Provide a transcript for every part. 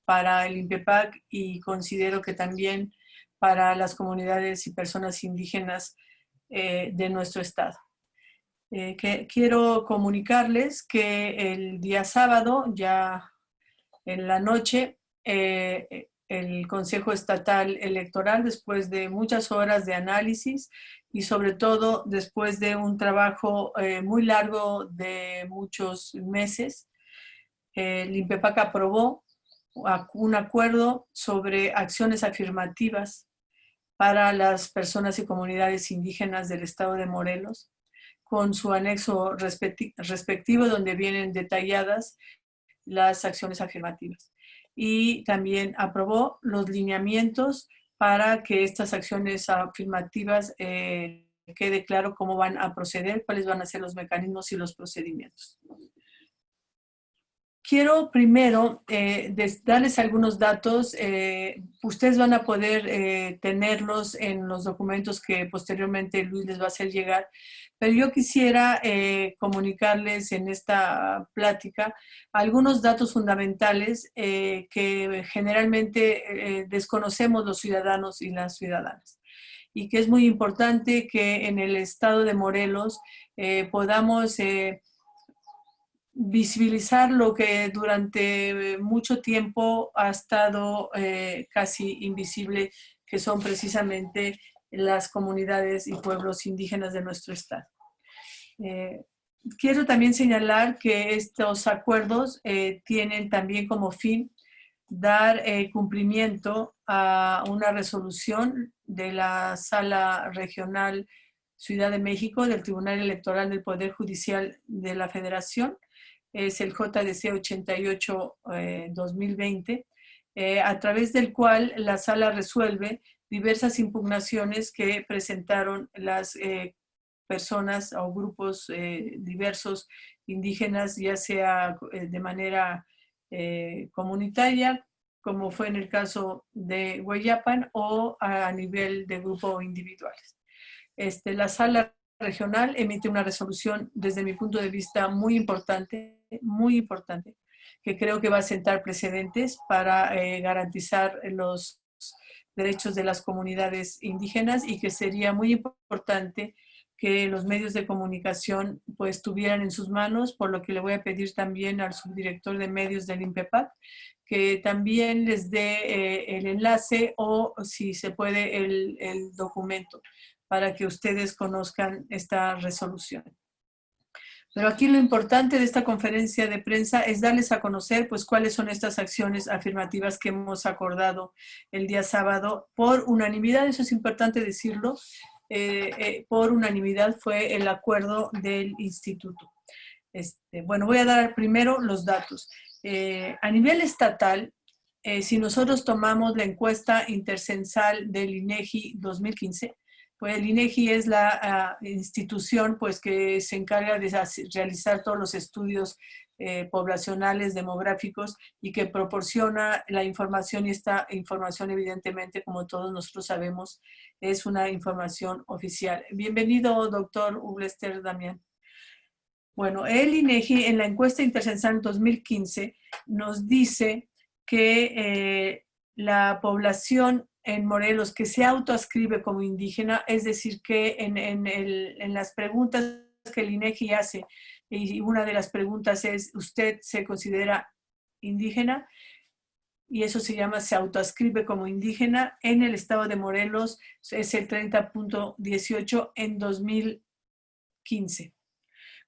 para el INPEPAC y considero que también para las comunidades y personas indígenas de nuestro estado. Quiero comunicarles que el día sábado, ya en la noche, el Consejo Estatal Electoral, después de muchas horas de análisis y sobre todo después de un trabajo muy largo de muchos meses, el INPEPAC aprobó un acuerdo sobre acciones afirmativas para las personas y comunidades indígenas del estado de Morelos, con su anexo respectivo donde vienen detalladas las acciones afirmativas. Y también aprobó los lineamientos para que estas acciones afirmativas quede claro cómo van a proceder, cuáles van a ser los mecanismos y los procedimientos. Quiero primero darles algunos datos. Ustedes van a poder tenerlos en los documentos que posteriormente Luis les va a hacer llegar, pero yo quisiera comunicarles en esta plática algunos datos fundamentales que generalmente desconocemos los ciudadanos y las ciudadanas, y que es muy importante que en el estado de Morelos podamos visibilizar lo que durante mucho tiempo ha estado casi invisible, que son precisamente las comunidades y pueblos indígenas de nuestro estado. Quiero también señalar que estos acuerdos tienen también como fin dar cumplimiento a una resolución de la Sala Regional Ciudad de México del Tribunal Electoral del Poder Judicial de la Federación, es el JDC 88-2020, a través del cual la sala resuelve diversas impugnaciones que presentaron las personas o grupos diversos indígenas, ya sea de manera comunitaria, como fue en el caso de Hueyapan, o a nivel de grupo individuales. La sala regional emite una resolución, desde mi punto de vista, muy importante, que creo que va a sentar precedentes para garantizar los derechos de las comunidades indígenas, y que sería muy importante que los medios de comunicación pues tuvieran en sus manos, por lo que le voy a pedir también al subdirector de medios del INPEPAC que también les dé el enlace o, si se puede, el documento para que ustedes conozcan esta resolución. Pero aquí lo importante de esta conferencia de prensa es darles a conocer pues cuáles son estas acciones afirmativas que hemos acordado el día sábado por unanimidad. Eso es importante decirlo. Por unanimidad fue el acuerdo del instituto. Bueno, voy a dar primero los datos. A nivel estatal, si nosotros tomamos la encuesta intercensal del INEGI 2015, pues el INEGI es la institución pues, que se encarga de realizar todos los estudios poblacionales, demográficos, y que proporciona la información, y esta información evidentemente, como todos nosotros sabemos, es una información oficial. Bienvenido, doctor Ublester Damián. Bueno, el INEGI en la encuesta intercensal 2015 nos dice que la población en Morelos que se autoascribe como indígena, es decir, que en las preguntas que el INEGI hace, y una de las preguntas es, ¿usted se considera indígena? Y eso se llama, se autoascribe como indígena. En el estado de Morelos es el 30.18 en 2015.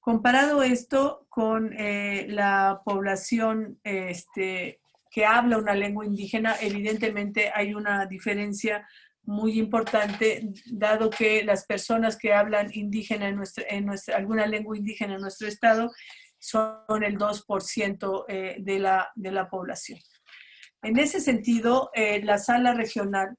Comparado esto con la población que habla una lengua indígena, evidentemente hay una diferencia muy importante, dado que las personas que hablan indígena alguna lengua indígena en nuestro estado son el 2% de la población. En ese sentido, la sala regional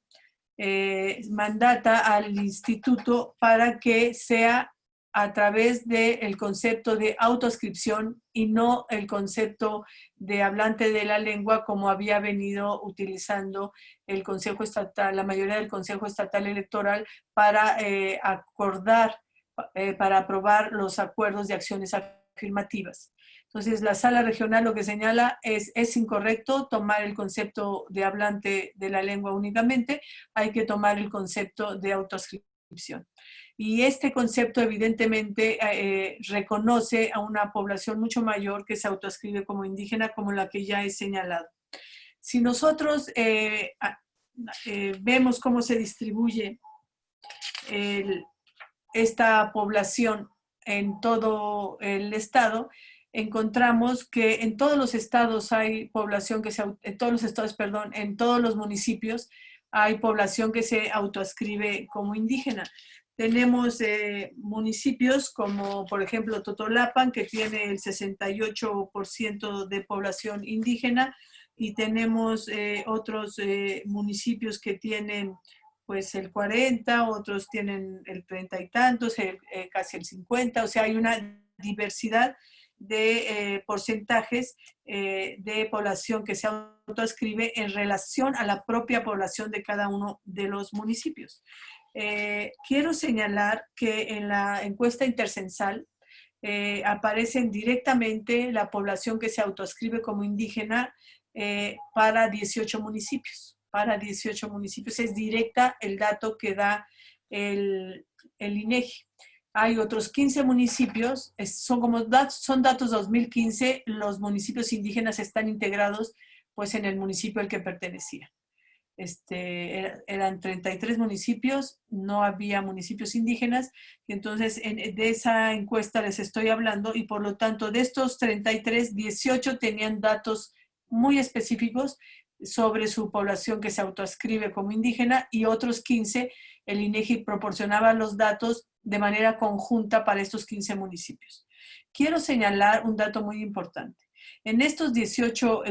mandata al instituto para que sea a través del concepto de autoascripción y no el concepto de hablante de la lengua, como había venido utilizando el Consejo Estatal, la mayoría del Consejo Estatal Electoral, para para aprobar los acuerdos de acciones afirmativas. Entonces, la sala regional lo que señala es incorrecto tomar el concepto de hablante de la lengua únicamente, hay que tomar el concepto de autoascripción. Y este concepto evidentemente reconoce a una población mucho mayor que se autoascribe como indígena, como la que ya he señalado. Si nosotros vemos cómo se distribuye esta población en todo el estado, encontramos que en todos los estados hay población que en todos los estados, perdón, en todos los municipios hay población que se autoascribe como indígena. Tenemos municipios como, por ejemplo, Totolapan, que tiene el 68% de población indígena, y tenemos otros municipios que tienen pues el 40, otros tienen el 30 y tantos, casi el 50, o sea, hay una diversidad de porcentajes de población que se autoascribe en relación a la propia población de cada uno de los municipios. Quiero señalar que en la encuesta intercensal aparecen directamente la población que se autoascribe como indígena para 18 municipios. Para 18 municipios es directa el dato que da el INEGI. Hay otros 15 municipios, son datos 2015, los municipios indígenas están integrados pues en el municipio al que pertenecía. Eran 33 municipios, no había municipios indígenas, y entonces de esa encuesta les estoy hablando, y por lo tanto de estos 33, 18 tenían datos muy específicos sobre su población que se autoascribe como indígena, y otros 15 el INEGI proporcionaba los datos de manera conjunta para estos 15 municipios. Quiero señalar un dato muy importante. En estos 18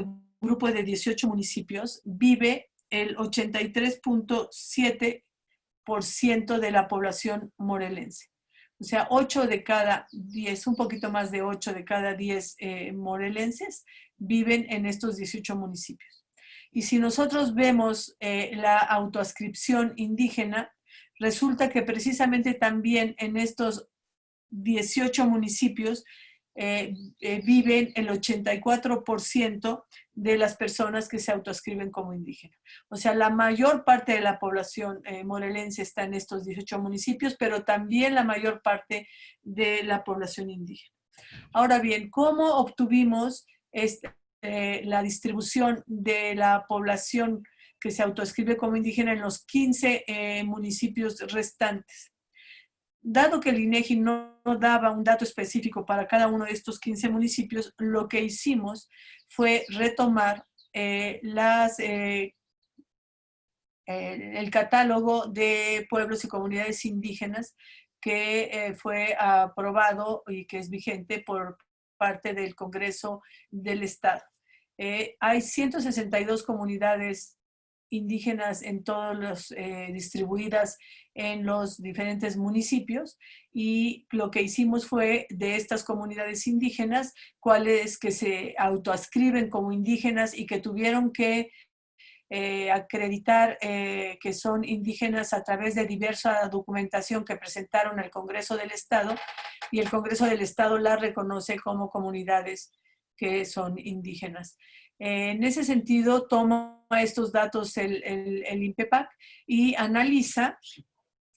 grupos de 18 municipios vive el 83.7% de la población morelense. O sea, 8 de cada 10, un poquito más de 8 de cada 10 morelenses viven en estos 18 municipios. Y si nosotros vemos la autoascripción indígena, resulta que precisamente también en estos 18 municipios viven el 84% de las personas que se autoascriben como indígena. O sea, la mayor parte de la población morelense está en estos 18 municipios, pero también la mayor parte de la población indígena. Ahora bien, ¿cómo obtuvimos la distribución de la población que se autoascribe como indígena en los 15 municipios restantes? Dado que el INEGI no daba un dato específico para cada uno de estos 15 municipios, lo que hicimos fue retomar el catálogo de pueblos y comunidades indígenas que fue aprobado y que es vigente por parte del Congreso del Estado. Hay 162 comunidades indígenas en todos los distribuidas en los diferentes municipios, y lo que hicimos fue de estas comunidades indígenas, cuáles que se autoascriben como indígenas y que tuvieron que acreditar que son indígenas a través de diversa documentación que presentaron al Congreso del Estado, y el Congreso del Estado la reconoce como comunidades que son indígenas. En ese sentido, toma estos datos el INPEPAC y analiza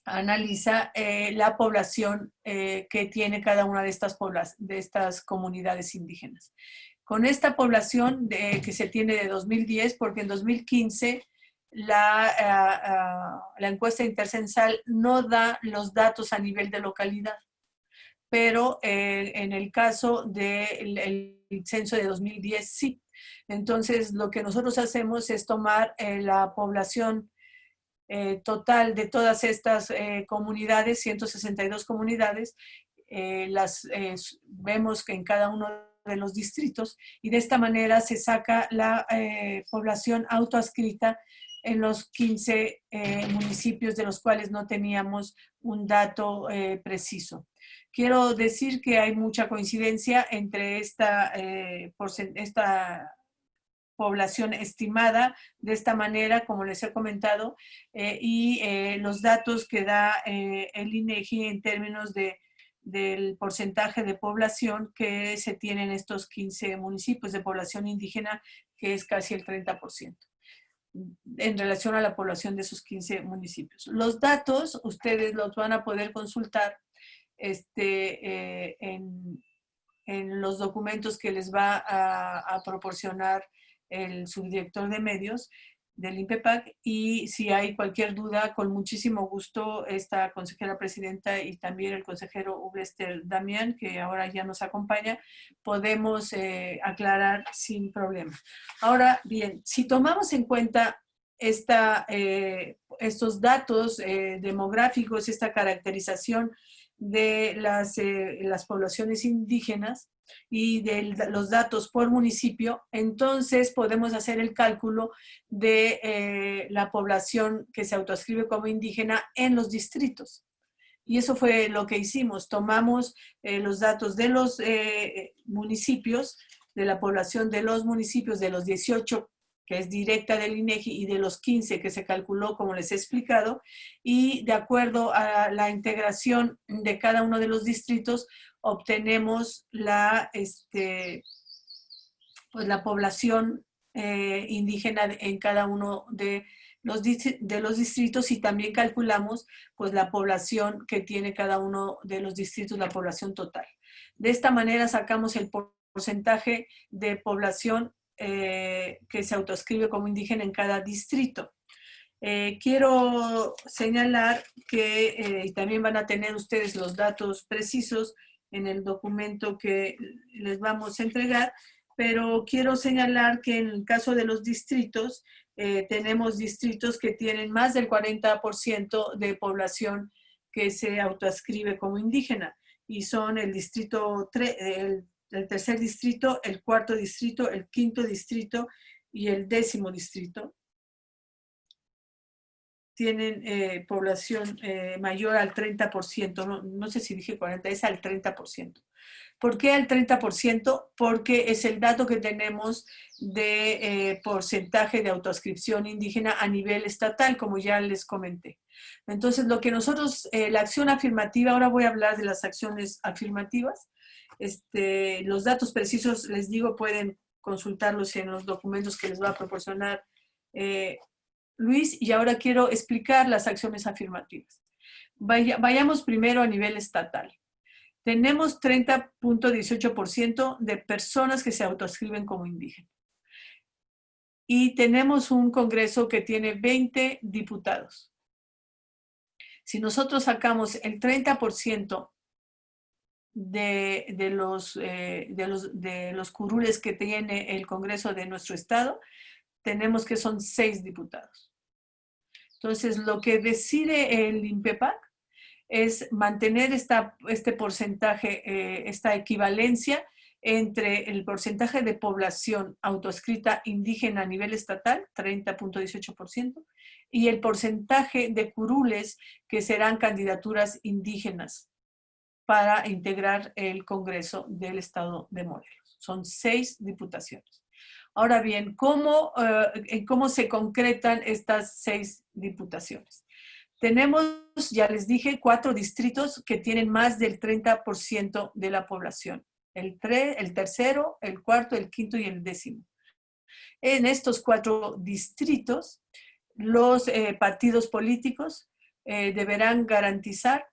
la población que tiene cada una de estas comunidades indígenas. Con esta población que se tiene de 2010, porque en 2015 la encuesta intercensal no da los datos a nivel de localidad, pero en el caso del censo de 2010 sí. Entonces, lo que nosotros hacemos es tomar la población total de todas estas comunidades, 162 comunidades, vemos que en cada uno de los distritos, y de esta manera se saca la población autoadscrita en los 15 municipios de los cuales no teníamos un dato preciso. Quiero decir que hay mucha coincidencia entre esta población estimada de esta manera, como les he comentado, y los datos que da el INEGI en términos de del porcentaje de población que se tiene en estos 15 municipios de población indígena, que es casi el 30%, en relación a la población de esos 15 municipios. Los datos ustedes los van a poder consultar en los documentos que les va a proporcionar el subdirector de medios del INPEPAC, y si hay cualquier duda, con muchísimo gusto, esta consejera presidenta y también el consejero Ublester Damián, que ahora ya nos acompaña, podemos aclarar sin problema. Ahora bien, si tomamos en cuenta estos datos demográficos, esta caracterización de las poblaciones indígenas y de los datos por municipio, entonces podemos hacer el cálculo de la población que se autoascribe como indígena en los distritos. Y eso fue lo que hicimos. Tomamos los datos de los municipios, de la población de los municipios, de los 18 que es directa del INEGI, y de los 15 que se calculó, como les he explicado, y de acuerdo a la integración de cada uno de los distritos, obtenemos pues la población indígena en cada uno de los distritos, y también calculamos pues la población que tiene cada uno de los distritos, la población total. De esta manera sacamos el porcentaje de población que se autoascribe como indígena en cada distrito. Quiero señalar que y también van a tener ustedes los datos precisos en el documento que les vamos a entregar, pero quiero señalar que en el caso de los distritos, tenemos distritos que tienen más del 40% de población que se autoascribe como indígena, y son el distrito 3, el tercer distrito, el cuarto distrito, el quinto distrito y el 10º distrito. Tienen población mayor al 30%, no sé si dije 40, es al 30%. ¿Por qué al 30%? Porque es el dato que tenemos de porcentaje de autoascripción indígena a nivel estatal, como ya les comenté. Entonces, lo que nosotros, la acción afirmativa, ahora voy a hablar de las acciones afirmativas. Los datos precisos, les digo, pueden consultarlos en los documentos que les va a proporcionar Luis, y ahora quiero explicar las acciones afirmativas. Vayamos primero a nivel estatal. Tenemos 30.18% de personas que se autoascriben como indígenas. Y tenemos un Congreso que tiene 20 diputados. Si nosotros sacamos el 30% de los curules que tiene el Congreso de nuestro estado, tenemos que son 6 diputados. Entonces, lo que decide el INPEPAC es mantener este porcentaje, esta equivalencia entre el porcentaje de población autoadscrita indígena a nivel estatal, 30.18%, y el porcentaje de curules que serán candidaturas indígenas para integrar el Congreso del Estado de Morelos. Son 6 diputaciones. Ahora bien, ¿cómo se concretan estas 6 diputaciones? Tenemos, ya les dije, 4 distritos que tienen más del 30% de la población. El tercero, el cuarto, el quinto y el 10º. En estos 4 distritos, los partidos políticos deberán garantizar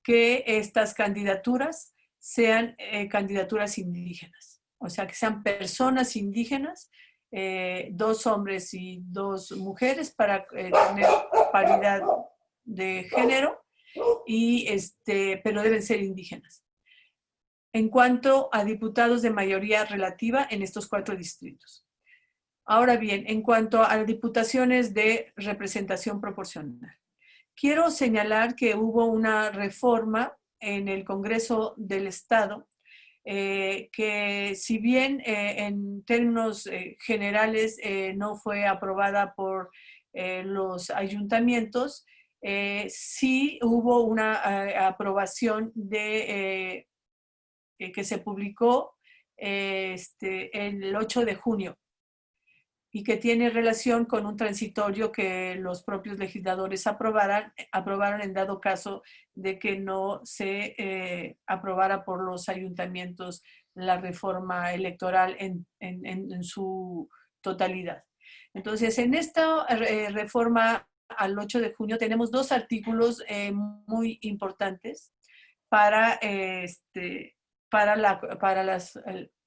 que estas candidaturas sean candidaturas indígenas. O sea, que sean personas indígenas, 2 hombres y 2 mujeres, para tener paridad de género, pero deben ser indígenas. En cuanto a diputados de mayoría relativa en estos 4 distritos. Ahora bien, en cuanto a diputaciones de representación proporcional, quiero señalar que hubo una reforma en el Congreso del Estado que, si bien en términos generales no fue aprobada por los ayuntamientos, sí hubo una aprobación que se publicó el 8 de junio. y que tiene relación con un transitorio que los propios legisladores aprobaron en dado caso de que no se aprobara por los ayuntamientos la reforma electoral en su totalidad. Entonces, en esta reforma al 8 de junio tenemos dos artículos muy importantes para, para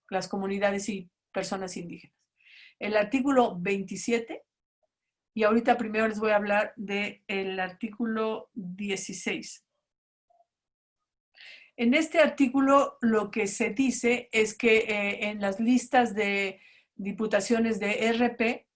las comunidades y personas indígenas. El artículo 27, y ahorita primero les voy a hablar del artículo 16. En este artículo lo que se dice es que en las listas de diputaciones de RP,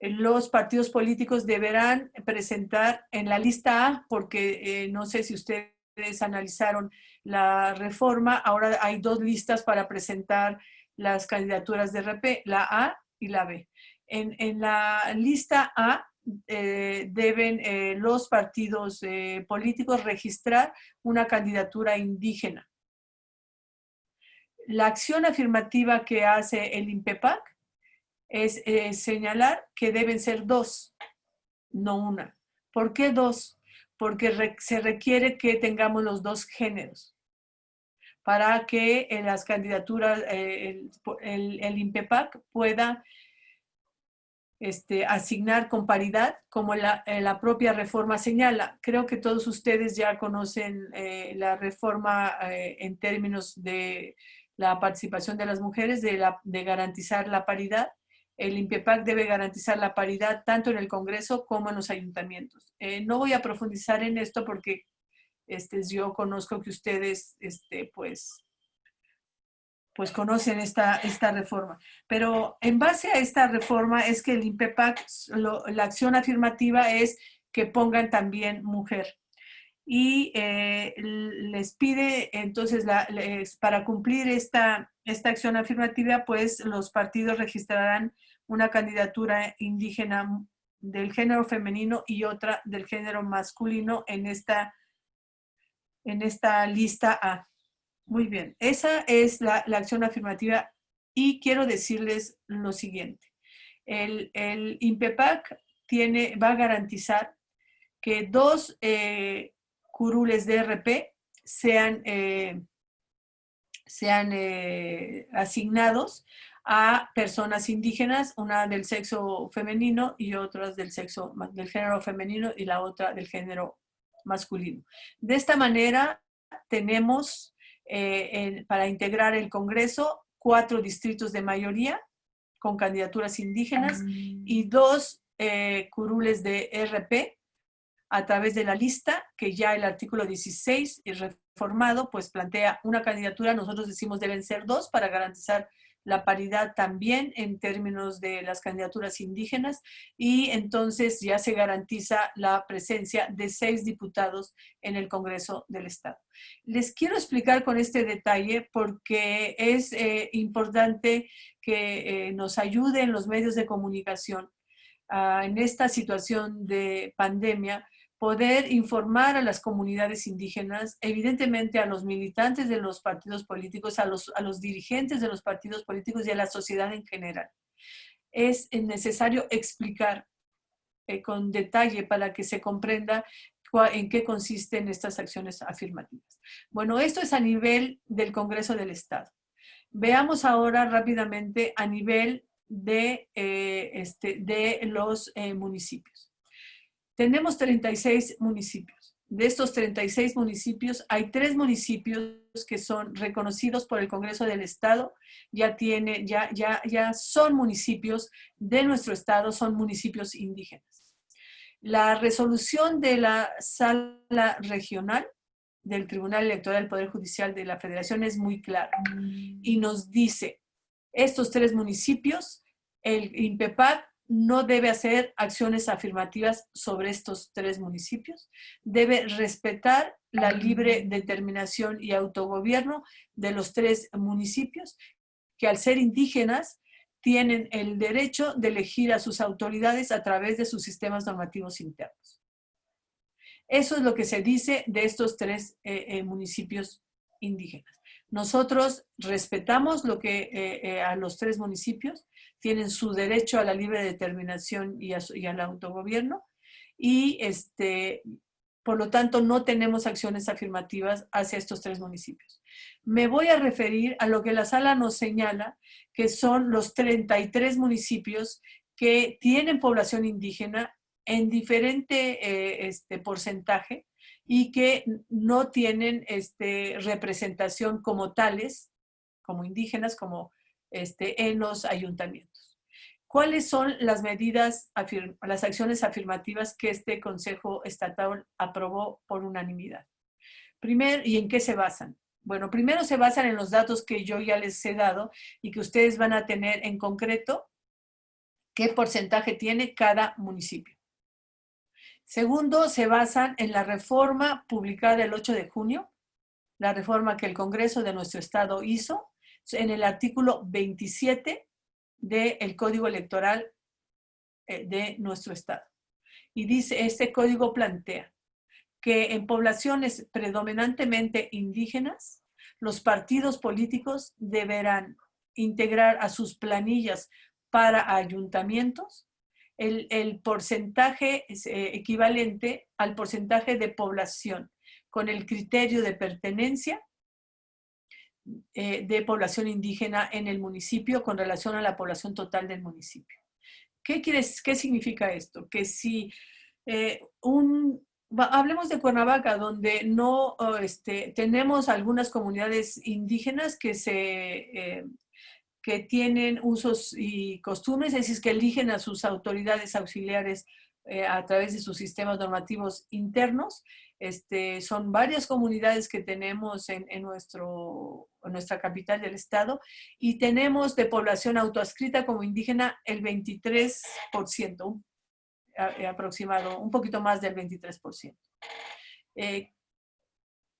los partidos políticos deberán presentar en la lista A, porque no sé si ustedes analizaron la reforma, ahora hay dos listas para presentar las candidaturas de RP, la A y la B. En la lista A deben los partidos políticos registrar una candidatura indígena. La acción afirmativa que hace el INPEPAC es señalar que deben ser dos, no una. ¿Por qué dos? Porque se requiere que tengamos los dos géneros para que en las candidaturas el INPEPAC pueda asignar con paridad, como la propia reforma señala. Creo que todos ustedes ya conocen la reforma en términos de la participación de las mujeres, de garantizar la paridad. El INPEPAC debe garantizar la paridad tanto en el Congreso como en los ayuntamientos. No voy a profundizar en esto porque yo conozco que ustedes pues conocen esta reforma. Pero en base a esta reforma es que el INPEPAC, la acción afirmativa es que pongan también mujer. Y les pide, entonces, para cumplir esta acción afirmativa, pues los partidos registrarán una candidatura indígena del género femenino y otra del género masculino en esta lista A. Muy bien, esa es la acción afirmativa y quiero decirles lo siguiente. El INPEPAC va a garantizar que dos curules de RP sean asignados a personas indígenas, una del sexo femenino y otras del género femenino y la otra del género masculino. De esta manera tenemos para integrar el Congreso 4 distritos de mayoría con candidaturas indígenas y 2 curules de RP a través de la lista que ya el artículo 16 reformado pues plantea una candidatura. Nosotros decimos deben ser 2 para garantizar la paridad también en términos de las candidaturas indígenas y entonces ya se garantiza la presencia de 6 diputados en el Congreso del Estado. Les quiero explicar con este detalle porque es importante que nos ayuden los medios de comunicación en esta situación de pandemia, poder informar a las comunidades indígenas, evidentemente a los militantes de los partidos políticos, a los dirigentes de los partidos políticos y a la sociedad en general. Es necesario explicar con detalle para que se comprenda en qué consisten estas acciones afirmativas. Bueno, esto es a nivel del Congreso del Estado. Veamos ahora rápidamente a nivel de los municipios. Tenemos 36 municipios. De estos 36 municipios, hay 3 municipios que son reconocidos por el Congreso del Estado, ya son municipios de nuestro estado, son municipios indígenas. La resolución de la Sala Regional del Tribunal Electoral del Poder Judicial de la Federación es muy clara y nos dice, estos 3 municipios, el INPEPAC no debe hacer acciones afirmativas sobre estos 3 municipios, debe respetar la libre determinación y autogobierno de los 3 municipios, que al ser indígenas tienen el derecho de elegir a sus autoridades a través de sus sistemas normativos internos. Eso es lo que se dice de estos 3 municipios indígenas. Nosotros respetamos lo que a los 3 municipios tienen su derecho a la libre determinación y al autogobierno, y por lo tanto no tenemos acciones afirmativas hacia estos 3 municipios. Me voy a referir a lo que la sala nos señala, que son los 33 municipios que tienen población indígena en diferente porcentaje y que no tienen representación como tales, como indígenas, como en los ayuntamientos. ¿Cuáles son las medidas, las acciones afirmativas que este Consejo Estatal aprobó por unanimidad? Primero, ¿y en qué se basan? Bueno, primero se basan en los datos que yo ya les he dado y que ustedes van a tener en concreto qué porcentaje tiene cada municipio. Segundo, se basan en la reforma publicada el 8 de junio, la reforma que el Congreso de nuestro estado hizo, en el artículo 27 del Código Electoral de nuestro estado. Y dice, este código plantea que en poblaciones predominantemente indígenas, los partidos políticos deberán integrar a sus planillas para ayuntamientos el porcentaje equivalente al porcentaje de población con el criterio de pertenencia de población indígena en el municipio con relación a la población total del municipio. ¿Qué significa esto? Que si hablemos de Cuernavaca, donde no tenemos algunas comunidades indígenas que tienen usos y costumbres, es decir, que eligen a sus autoridades auxiliares a través de sus sistemas normativos internos. Son varias comunidades que tenemos en nuestra capital del estado, y tenemos de población autoadscrita como indígena el 23%, aproximado, un poquito más del 23%.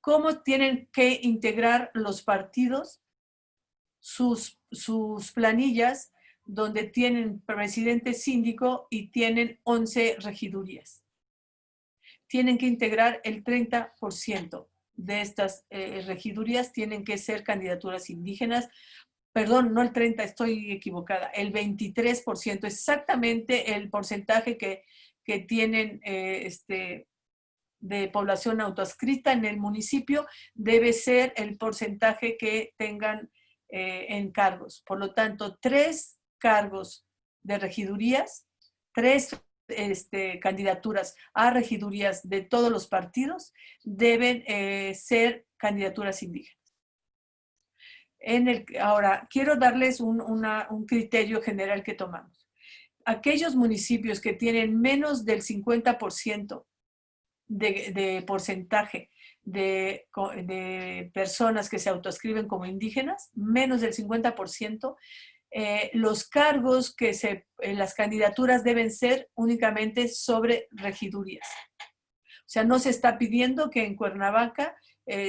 ¿Cómo tienen que integrar los partidos sus planillas, donde tienen presidente síndico y tienen 11 regidurías? Tienen que integrar el 30% de estas regidurías, tienen que ser candidaturas indígenas. Perdón, no el 30, estoy equivocada, el 23%, exactamente el porcentaje que tienen de población autoadscrita en el municipio debe ser el porcentaje que tengan en cargos. Por lo tanto, 3 cargos de regidurías, 3 candidaturas a regidurías de todos los partidos deben ser candidaturas indígenas. Ahora, quiero darles un criterio general que tomamos. Aquellos municipios que tienen menos del 50% de porcentaje de personas que se autoescriben como indígenas, menos del 50%, los cargos las candidaturas deben ser únicamente sobre regidurías. O sea, no se está pidiendo que en Cuernavaca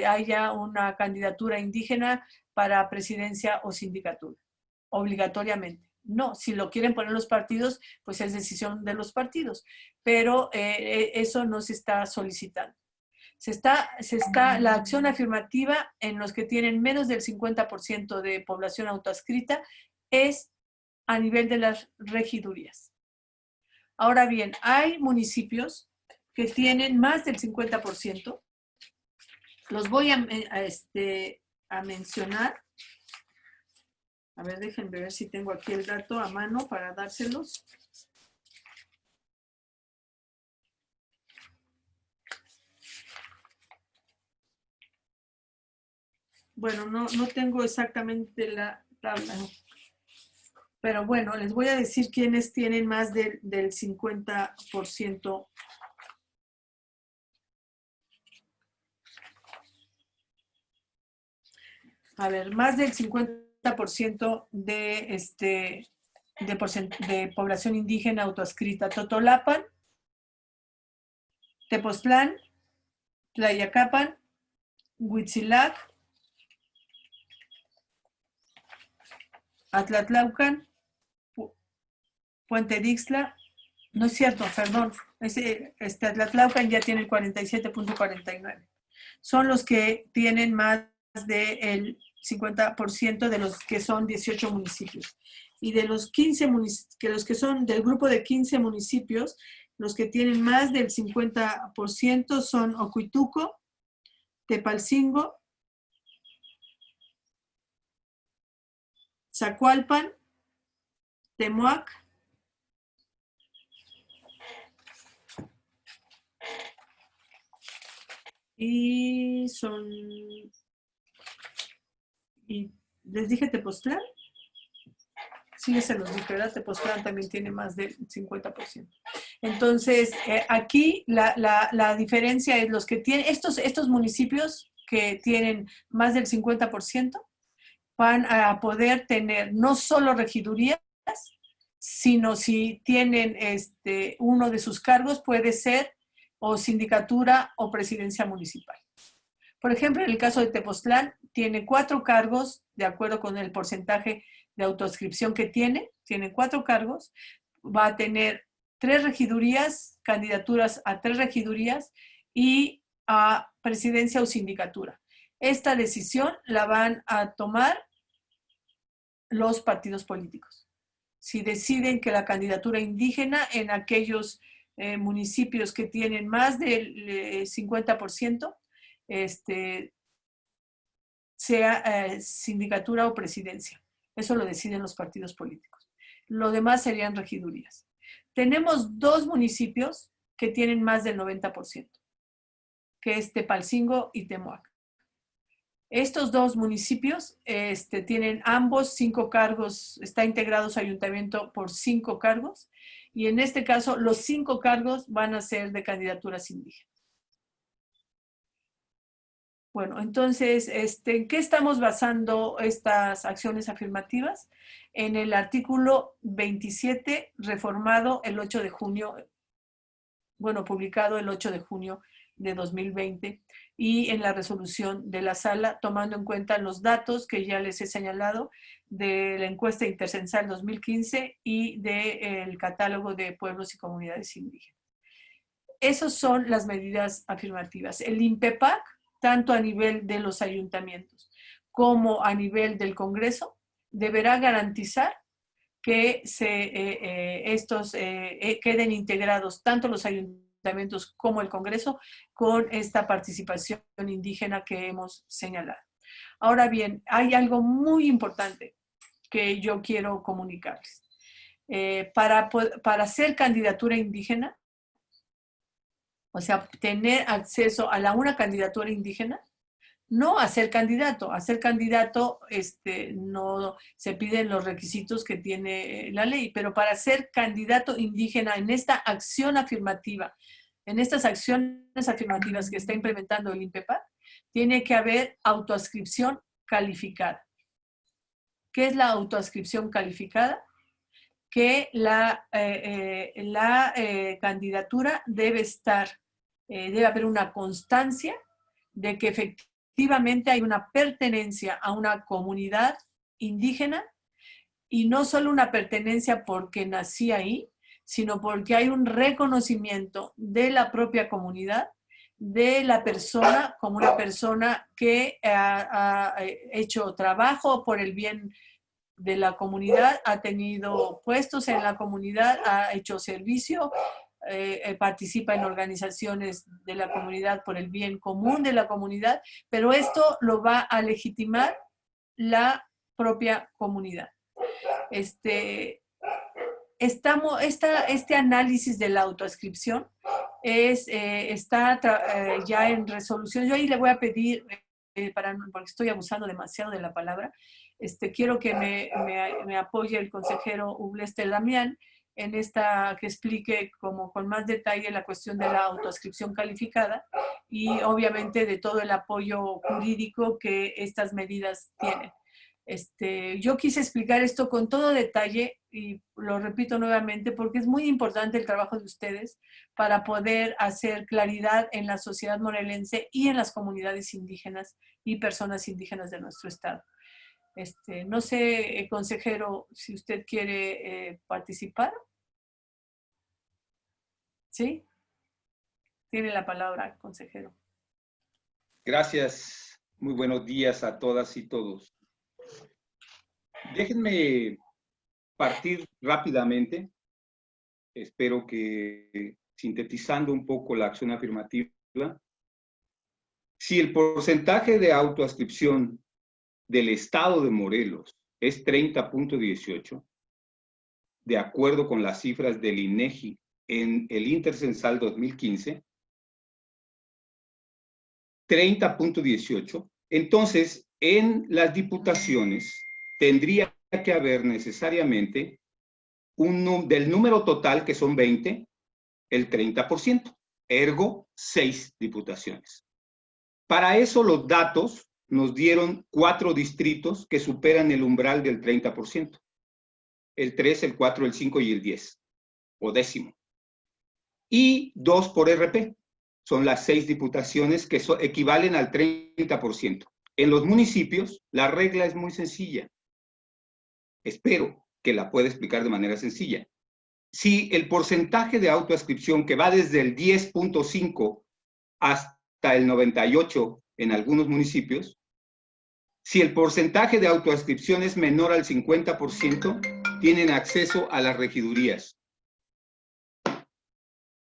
haya una candidatura indígena para presidencia o sindicatura, obligatoriamente. No, si lo quieren poner los partidos, pues es decisión de los partidos, pero eso no se está solicitando. La acción afirmativa en los que tienen menos del 50% de población autoadscrita es a nivel de las regidurías. Ahora bien, hay municipios que tienen más del 50%. Los voy a mencionar. A ver, déjenme ver si tengo aquí el dato a mano para dárselos. Bueno, no tengo exactamente la tabla, pero bueno, les voy a decir quiénes tienen más del 50%. A ver, más del 50% de población indígena autoadscrita. Totolapan, Tepoztlán, Tlayacapan, Huitzilac, Atlatlaucan, Puente Dixtla, no es cierto, perdón, Atlatlaucan ya tiene el 47.49. Son los que tienen más del 50% de los que son 18 municipios. Y de los 15 municipios, los que son del grupo de 15 municipios, los que tienen más del 50% son Ocuituco, Tepalcingo, Zacualpan, Temuac, y les dije Tepoztlán. Sí, se los dije, ¿verdad? Tepoztlán también tiene más del 50%. Entonces, aquí la diferencia es los que tienen, estos municipios que tienen más del 50% van a poder tener no solo regidurías, sino si tienen uno de sus cargos, puede ser o sindicatura o presidencia municipal. Por ejemplo, en el caso de Tepoztlán, tiene 4 cargos, de acuerdo con el porcentaje de autoadscripción que tiene 4 cargos, va a tener 3 regidurías, candidaturas a 3 regidurías y a presidencia o sindicatura. Esta decisión la van a tomar los partidos políticos. Si deciden que la candidatura indígena en aquellos municipios que tienen más del 50%, sea sindicatura o presidencia. Eso lo deciden los partidos políticos. Lo demás serían regidurías. Tenemos 2 municipios que tienen más del 90%, que es Tepalcingo y Temuac. Estos 2 municipios tienen ambos 5 cargos, está integrado su ayuntamiento por 5 cargos, y en este caso los 5 cargos van a ser de candidaturas indígenas. Bueno, entonces, ¿en qué estamos basando estas acciones afirmativas? En el artículo 27, reformado el 8 de junio, bueno, publicado el 8 de junio de 2020, y en la resolución de la sala, tomando en cuenta los datos que ya les he señalado de la encuesta intercensal 2015 y del catálogo de pueblos y comunidades indígenas. Esas son las medidas afirmativas. El INPEPAC, tanto a nivel de los ayuntamientos como a nivel del Congreso, deberá garantizar que estos queden integrados, tanto los ayuntamientos como el Congreso, con esta participación indígena que hemos señalado. Ahora bien, hay algo muy importante que yo quiero comunicarles. Para ser candidatura indígena, o sea, tener acceso a una candidatura indígena, no a ser candidato. A ser candidato no se piden los requisitos que tiene la ley, pero para ser candidato indígena en esta acción afirmativa, en estas acciones afirmativas que está implementando el INPEPAC, tiene que haber autoadscripción calificada. ¿Qué es la autoadscripción calificada? Que la candidatura debe haber una constancia de que efectivamente hay una pertenencia a una comunidad indígena, y no solo una pertenencia porque nací ahí, sino porque hay un reconocimiento de la propia comunidad, de la persona como una persona que ha hecho trabajo por el bien de la comunidad, ha tenido puestos en la comunidad, ha hecho servicio, participa en organizaciones de la comunidad por el bien común de la comunidad, pero esto lo va a legitimar la propia comunidad. Este análisis de la autoadscripción está ya en resolución. Yo ahí le voy a pedir, porque estoy abusando demasiado de la palabra, quiero que me apoye el consejero Ublester Damián en que explique como con más detalle la cuestión de la autoadscripción calificada y obviamente de todo el apoyo jurídico que estas medidas tienen. Yo quise explicar esto con todo detalle y lo repito nuevamente porque es muy importante el trabajo de ustedes para poder hacer claridad en la sociedad morelense y en las comunidades indígenas y personas indígenas de nuestro estado. No sé, consejero, si usted quiere participar. ¿Sí? Tiene la palabra, consejero. Gracias, Muy buenos días a todas y todos. Déjenme partir rápidamente, espero que sintetizando un poco la acción afirmativa. Si el porcentaje de autoascripción del estado de Morelos es 30.18, de acuerdo con las cifras del INEGI en el Intercensal 2015, 30.18, entonces en las diputaciones tendría que haber necesariamente del número total, que son 20, el 30%, ergo 6 diputaciones. Para eso los datos nos dieron 4 distritos que superan el umbral del 30%, el 3, el 4, el 5 y el 10, o décimo. Y 2 por RP, son las 6 diputaciones que equivalen al 30%. En los municipios, la regla es muy sencilla. Espero que la pueda explicar de manera sencilla. Si el porcentaje de autoascripción, que va desde el 10.5 hasta el 98 en algunos municipios, si el porcentaje de autoascripción es menor al 50%, tienen acceso a las regidurías.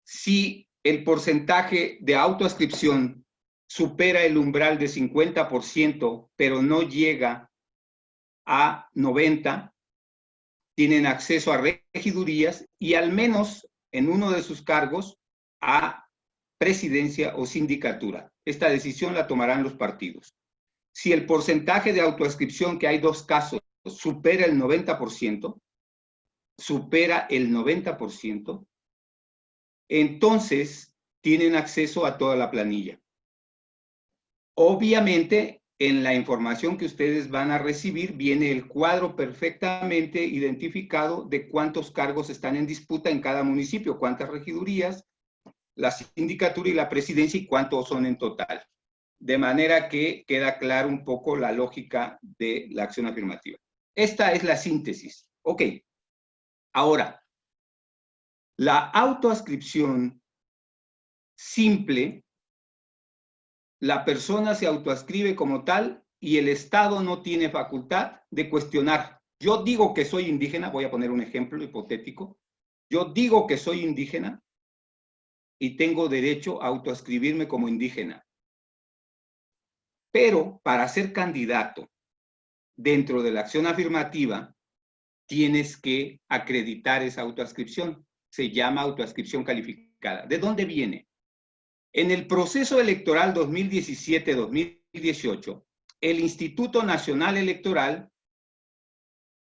Si el porcentaje de autoascripción supera el umbral de 50%, pero no llega a 90%, tienen acceso a regidurías y al menos en uno de sus cargos a presidencia o sindicatura. Esta decisión la tomarán los partidos. Si el porcentaje de autoascripción, que hay 2 casos, supera el 90%, entonces tienen acceso a toda la planilla. Obviamente, en la información que ustedes van a recibir viene el cuadro perfectamente identificado de cuántos cargos están en disputa en cada municipio, cuántas regidurías, la sindicatura y la presidencia y cuántos son en total. De manera que queda claro un poco la lógica de la acción afirmativa. Esta es la síntesis. Ok. Ahora, la autoascripción simple, la persona se autoascribe como tal y el Estado no tiene facultad de cuestionar. Yo digo que soy indígena, voy a poner un ejemplo hipotético. Yo digo que soy indígena y tengo derecho a autoascribirme como indígena. Pero para ser candidato dentro de la acción afirmativa, tienes que acreditar esa autoascripción. Se llama autoascripción calificada. ¿De dónde viene? En el proceso electoral 2017-2018, el Instituto Nacional Electoral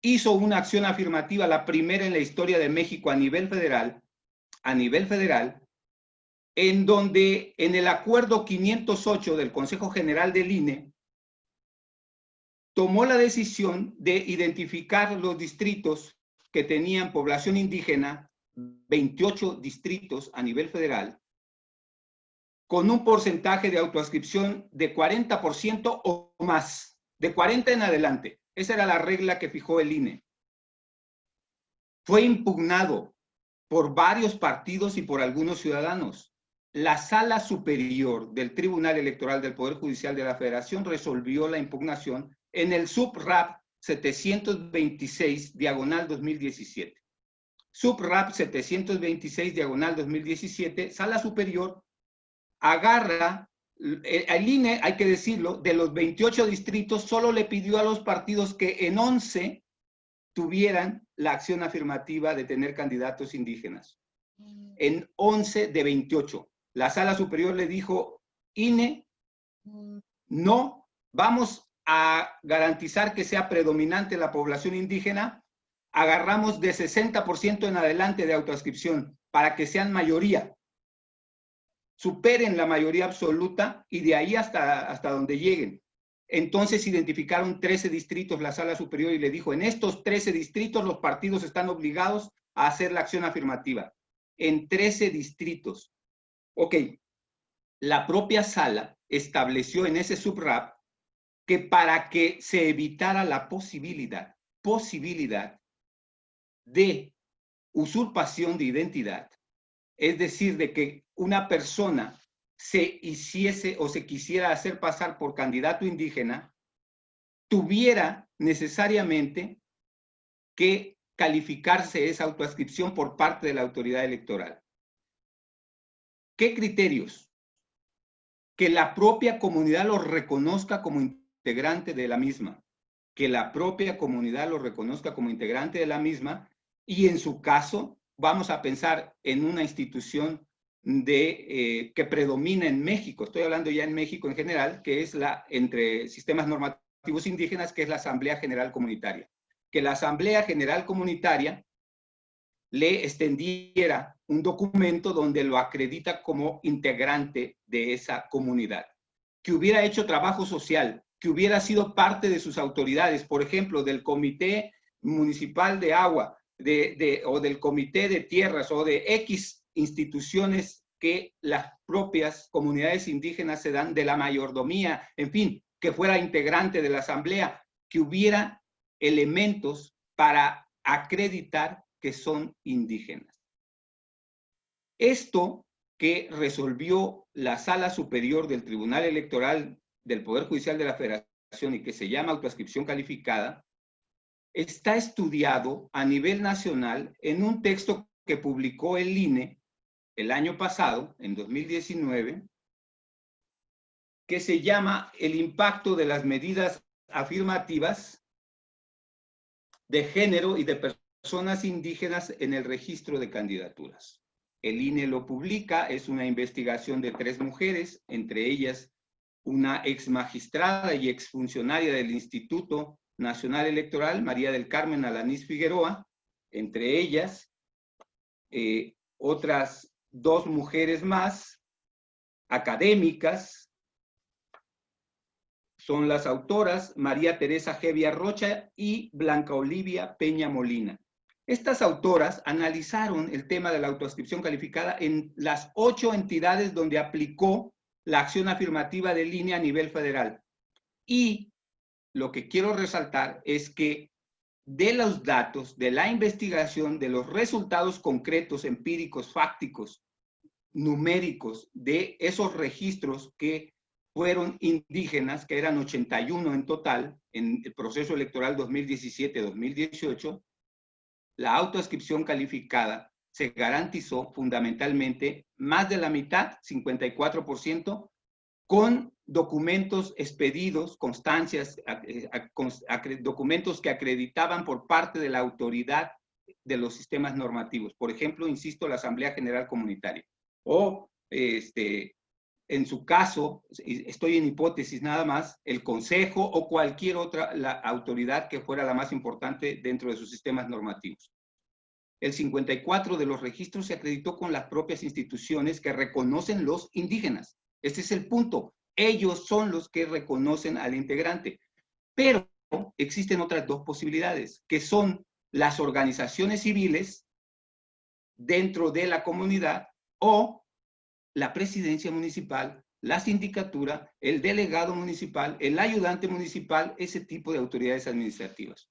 hizo una acción afirmativa, la primera en la historia de México a nivel federal, en donde en el acuerdo 508 del Consejo General del INE, tomó la decisión de identificar los distritos que tenían población indígena, 28 distritos a nivel federal, con un porcentaje de autoascripción de 40% o más, de 40 en adelante. Esa era la regla que fijó el INE. Fue impugnado por varios partidos y por algunos ciudadanos. La Sala Superior del Tribunal Electoral del Poder Judicial de la Federación resolvió la impugnación en el SUB-RAP 726, diagonal 2017. SUB-RAP 726, diagonal 2017, Sala Superior agarra, el INE, hay que decirlo, de los 28 distritos, solo le pidió a los partidos que en 11 tuvieran la acción afirmativa de tener candidatos indígenas. En 11 de 28. La Sala Superior le dijo, INE, no, vamos a garantizar que sea predominante la población indígena, agarramos de 60% en adelante de autoascripción para que sean mayoría. Superen la mayoría absoluta y de ahí hasta donde lleguen. Entonces identificaron 13 distritos la Sala Superior y le dijo, en estos 13 distritos los partidos están obligados a hacer la acción afirmativa. En 13 distritos. Ok, la propia Sala estableció en ese SUB-RAP que para que se evitara la posibilidad de usurpación de identidad, es decir, de que una persona se hiciese o se quisiera hacer pasar por candidato indígena, tuviera necesariamente que calificarse esa autoadscripción por parte de la autoridad electoral. ¿Qué criterios? Que la propia comunidad lo reconozca como integrante de la misma, que la propia comunidad lo reconozca como integrante de la misma, y en su caso vamos a pensar en una institución que predomina en México, estoy hablando ya en México en general, que es entre sistemas normativos indígenas, que es la Asamblea General Comunitaria. Que la Asamblea General Comunitaria le extendiera un documento donde lo acredita como integrante de esa comunidad, que hubiera hecho trabajo social, que hubiera sido parte de sus autoridades, por ejemplo, del Comité Municipal de Agua, o del Comité de Tierras, o de X instituciones que las propias comunidades indígenas se dan, de la mayordomía, en fin, que fuera integrante de la asamblea, que hubiera elementos para acreditar que son indígenas. Esto que resolvió la Sala Superior del Tribunal Electoral del Poder Judicial de la Federación y que se llama autoadscripción calificada, está estudiado a nivel nacional en un texto que publicó el INE el año pasado, en 2019, que se llama El impacto de las medidas afirmativas de género y de personas indígenas en el registro de candidaturas. El INE lo publica, es una investigación de 3 mujeres, entre ellas una ex magistrada y ex funcionaria del Instituto Nacional Electoral, María del Carmen Alanís Figueroa, entre ellas otras 2 mujeres más, académicas, son las autoras María Teresa Gevia Rocha y Blanca Olivia Peña Molina. Estas autoras analizaron el tema de la autoadscripción calificada en las 8 entidades donde aplicó la acción afirmativa de línea a nivel federal. Y lo que quiero resaltar es que de los datos, de la investigación, de los resultados concretos, empíricos, fácticos, numéricos, de esos registros que fueron indígenas, que eran 81 en total, en el proceso electoral 2017-2018, la autoadscripción calificada se garantizó fundamentalmente más de la mitad, 54%, con documentos expedidos, constancias, documentos que acreditaban por parte de la autoridad de los sistemas normativos. Por ejemplo, insisto, la Asamblea General Comunitaria. O, en su caso, estoy en hipótesis nada más, el Consejo o cualquier otra autoridad que fuera la más importante dentro de sus sistemas normativos. El 54% de los registros se acreditó con las propias instituciones que reconocen los indígenas. Este es el punto. Ellos son los que reconocen al integrante. Pero existen otras 2 posibilidades, que son las organizaciones civiles dentro de la comunidad o la presidencia municipal, la sindicatura, el delegado municipal, el ayudante municipal, ese tipo de autoridades administrativas.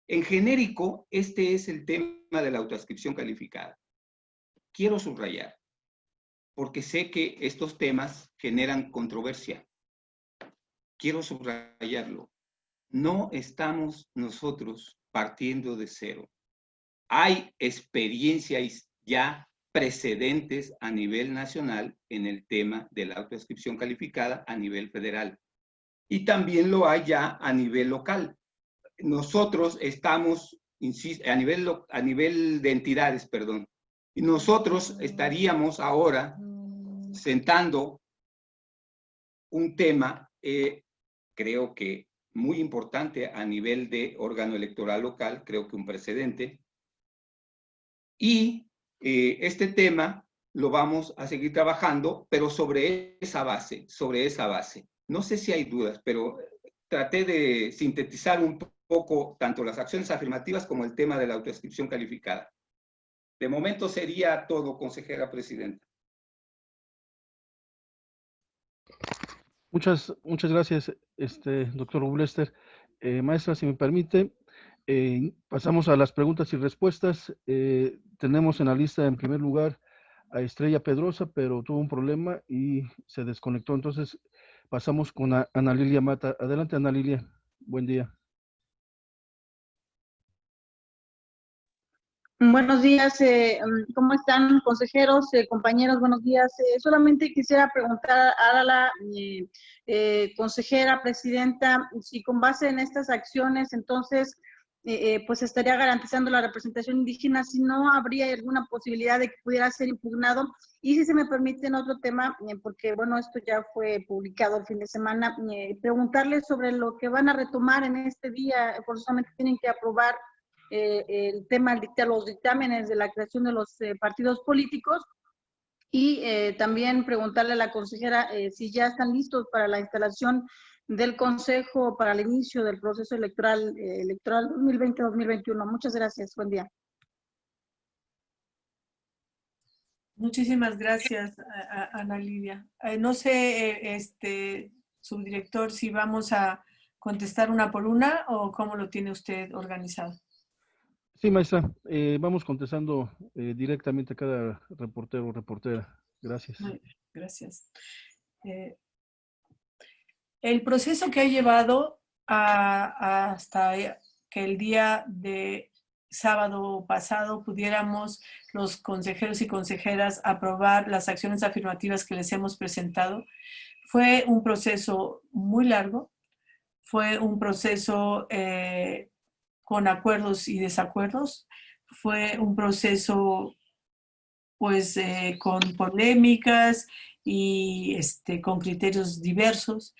En genérico, este es el tema de la autoadscripción calificada. Quiero subrayar, porque sé que estos temas generan controversia. Quiero subrayarlo. No estamos nosotros partiendo de cero. Hay experiencias ya precedentes a nivel nacional en el tema de la autoadscripción calificada a nivel federal. Y también lo hay ya a nivel local. Nosotros estamos, insisto, a nivel de entidades, perdón. Y nosotros estaríamos ahora sentando un tema, creo que muy importante a nivel de órgano electoral local, creo que un precedente. Y este tema lo vamos a seguir trabajando, pero sobre esa base, No sé si hay dudas, pero traté de sintetizar un poco tanto las acciones afirmativas como el tema de la autoadscripción calificada. De momento sería todo, consejera presidenta. Muchas gracias, doctor Roblester. Maestra, si me permite, pasamos a las preguntas y respuestas. Tenemos en la lista, en primer lugar, a Estrella Pedrosa, pero tuvo un problema y se desconectó. Entonces pasamos con Ana Lilia Mata. Adelante, Ana Lilia. Buen día. Buenos días, ¿cómo están, consejeros, compañeros? Buenos días. Solamente quisiera preguntar a la consejera, presidenta, si con base en estas acciones, entonces, pues estaría garantizando la representación indígena, si no habría alguna posibilidad de que pudiera ser impugnado. Y si se me permite en otro tema, porque bueno, esto ya fue publicado el fin de semana, preguntarles sobre lo que van a retomar en este día. Forzosamente tienen que aprobar el tema, los dictámenes de la creación de los partidos políticos, y también preguntarle a la consejera si ya están listos para la instalación del Consejo para el inicio del proceso electoral 2020-2021. Muchas gracias. Buen día. Muchísimas gracias, Ana Lidia. No sé, subdirector, si vamos a contestar una por una o cómo lo tiene usted organizado. Sí, maestra, vamos contestando directamente a cada reportero o reportera. Gracias. Muy bien, gracias. El proceso que ha llevado hasta que el día de sábado pasado pudiéramos los consejeros y consejeras aprobar las acciones afirmativas que les hemos presentado, fue un proceso muy largo, fue un proceso con acuerdos y desacuerdos, fue un proceso pues con polémicas y con criterios diversos,